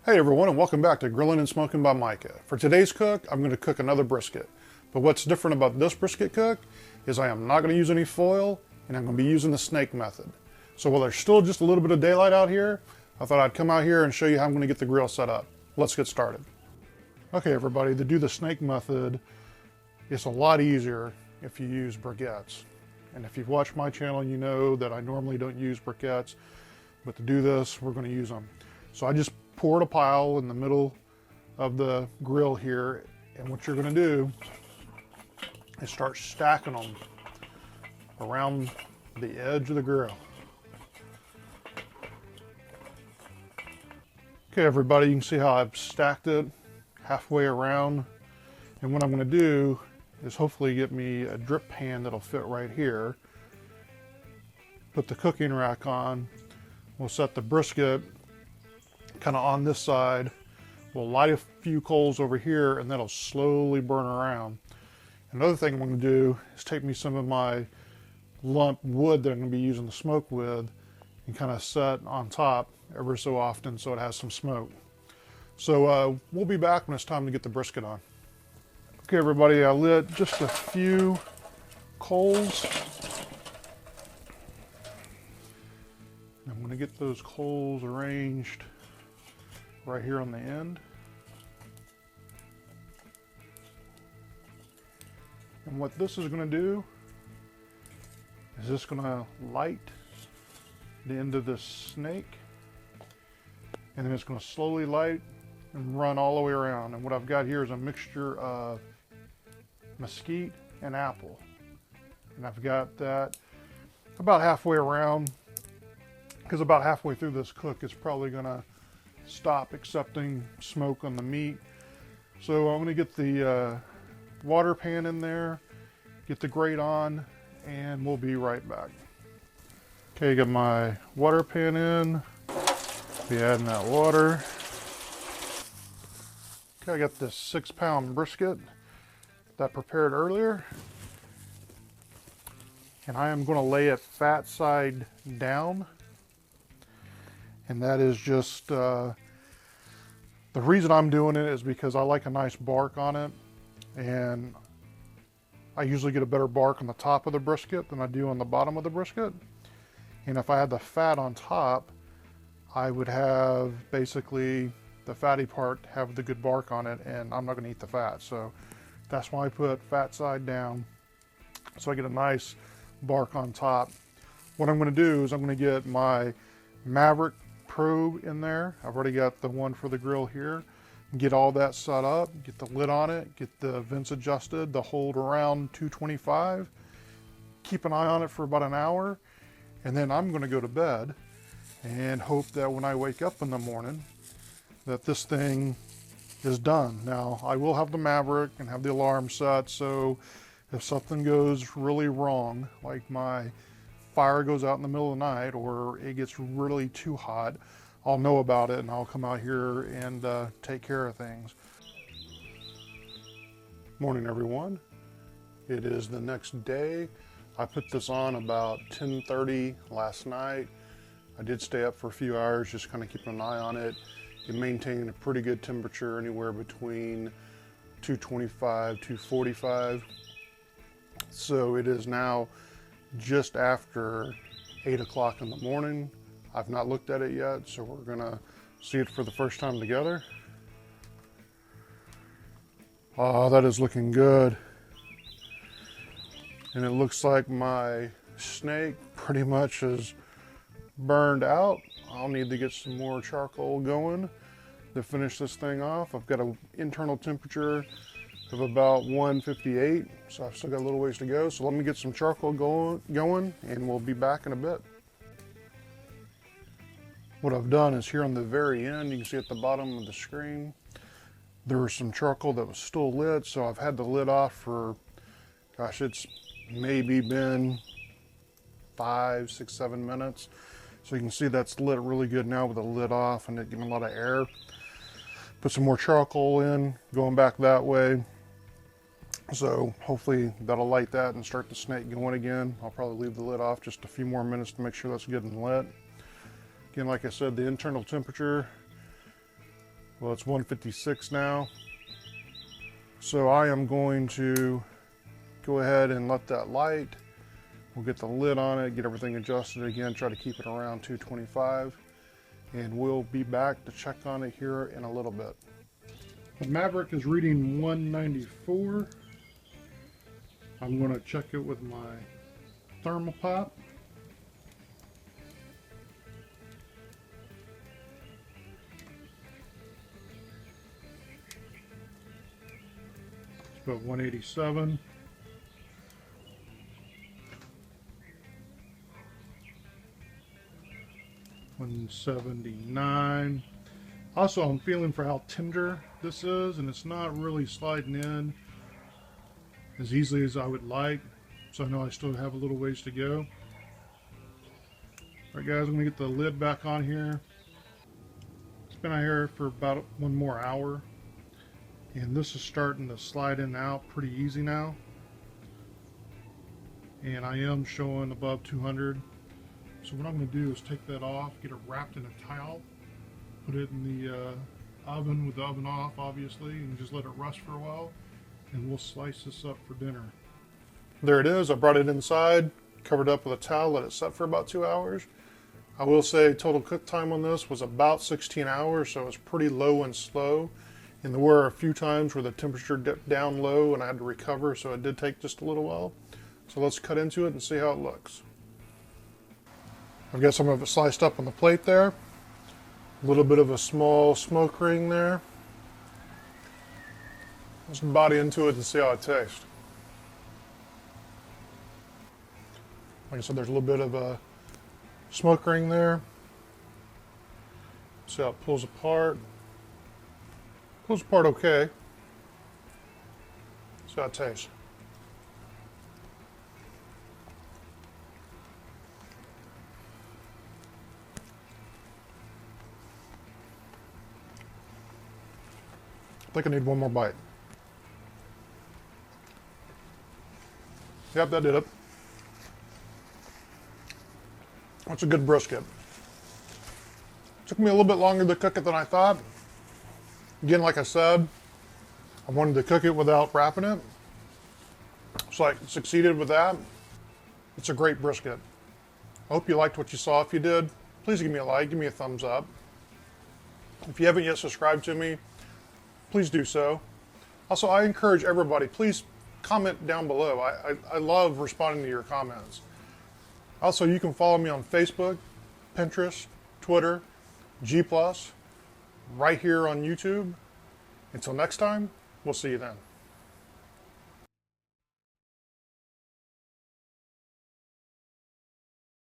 Hey everyone, and welcome back to Grilling and Smoking by Micah. For today's cook, I'm going to cook another brisket. But what's different about this brisket cook is I am not going to use any foil, and I'm going to be using the snake method. So while there's still just a little bit of daylight out here, I thought I'd come out here and show you how I'm going to get the grill set up. Let's get started. Okay everybody, to do the snake method, it's a lot easier if you use briquettes. And if you've watched my channel, you know that I normally don't use briquettes, but to do this, we're going to use them. So I just poured a pile in the middle of the grill here, and what you're going to do is start stacking them around the edge of the grill. Okay everybody, you can see how I've stacked it halfway around, and what I'm going to do is hopefully get me a drip pan that'll fit right here. Put the cooking rack on. We'll set the brisket kind of on this side. We'll light a few coals over here, and that'll slowly burn around. Another thing I'm going to do is take me some of my lump wood that I'm going to be using the smoke with and kind of set on top ever so often so it has some smoke. So we'll be back when it's time to get the brisket on. Okay everybody, I lit just a few coals. I'm going to get those coals arranged right here on the end. And what this is going to do is this going to light the end of this snake, and then it's going to slowly light and run all the way around. And what I've got here is a mixture of mesquite and apple, and I've got that about halfway around, because about halfway through this cook it's probably going to stop accepting smoke on the meat. So I'm going to get the water pan in there, get the grate on, and we'll be right back. Okay, got my water pan in. Be adding that water. Okay, I got this 6-pound brisket that I prepared earlier, and I am going to lay it fat side down. And that is just, the reason I'm doing it is because I like a nice bark on it, and I usually get a better bark on the top of the brisket than I do on the bottom of the brisket. And if I had the fat on top, I would have basically the fatty part have the good bark on it, and I'm not going to eat the fat. So that's why I put fat side down, so I get a nice bark on top. What I'm going to do is I'm going to get my Maverick probe in there. I've already got the one for the grill here. Get all that set up, get the lid on it, get the vents adjusted to hold around 225. Keep an eye on it for about an hour, and then I'm going to go to bed and hope that when I wake up in the morning that this thing is done. Now I will have the Maverick and have the alarm set, so if something goes really wrong, like my fire goes out in the middle of the night or it gets really too hot, I'll know about it and I'll come out here and take care of things. Morning everyone. It is the next day. I put this on about 10:30 last night. I did stay up for a few hours just kind of keeping an eye on it. It maintained a pretty good temperature, anywhere between 225, 245. So it is now just after 8 o'clock in the morning. I've not looked at it yet, so we're gonna see it for the first time together. Oh, that is looking good. And it looks like my snake pretty much is burned out. I'll need to get some more charcoal going to finish this thing off. I've got an internal temperature of about 158, so I've still got a little ways to go. So let me get some charcoal going and we'll be back in a bit. What I've done is here on the very end, you can see at the bottom of the screen, there was some charcoal that was still lit, so I've had the lid off for, gosh, it's maybe been 5, 6, 7 minutes. So you can see that's lit really good now with the lid off and it getting a lot of air. Put some more charcoal in, going back that way. So hopefully that'll light that and start the snake going again. I'll probably leave the lid off just a few more minutes to make sure that's good and lit. Again, like I said, the internal temperature Well, it's 1:56 now. So I am going to go ahead and let that light. We'll get the lid on it, get everything adjusted again, try to keep it around 225. And we'll be back to check on it here in a little bit. The Maverick is reading 194. I'm going to check it with my thermal pop. It's about 187. $179. Also, I'm feeling for how tender this is, and it's not really sliding in as easily as I would like. So I know I still have a little ways to go. Alright guys, I'm going to get the lid back on here. It's been out here for about one more hour. And this is starting to slide in and out pretty easy now. And I am showing above 200. So what I'm going to do is take that off, get it wrapped in a towel, put it in the oven with the oven off obviously, and just let it rest for a while. And we'll slice this up for dinner. There it is. I brought it inside, covered up with a towel, let it set for about 2 hours. I will say total cook time on this was about 16 hours, so it's pretty low and slow. And there were a few times where the temperature dipped down low and I had to recover, so it did take just a little while. So let's cut into it and see how it looks. I've got some of it sliced up on the plate there. A little bit of a small smoke ring there. Let's body into it and see how it tastes. Like I said, there's a little bit of a smoke ring there. See how it pulls apart. Pulls apart okay. See how it tastes. I think I need one more bite. Yep, that did it. That's a good brisket. Took me a little bit longer to cook it than I thought. Again, like I said, I wanted to cook it without wrapping it. So I succeeded with that. It's a great brisket. I hope you liked what you saw. If you did, please give me a like, give me a thumbs up. If you haven't yet subscribed to me, please do so. Also, I encourage everybody, please comment down below. I love responding to your comments. Also, you can follow me on Facebook, Pinterest, Twitter, G+, right here on YouTube. Until next time, we'll see you then.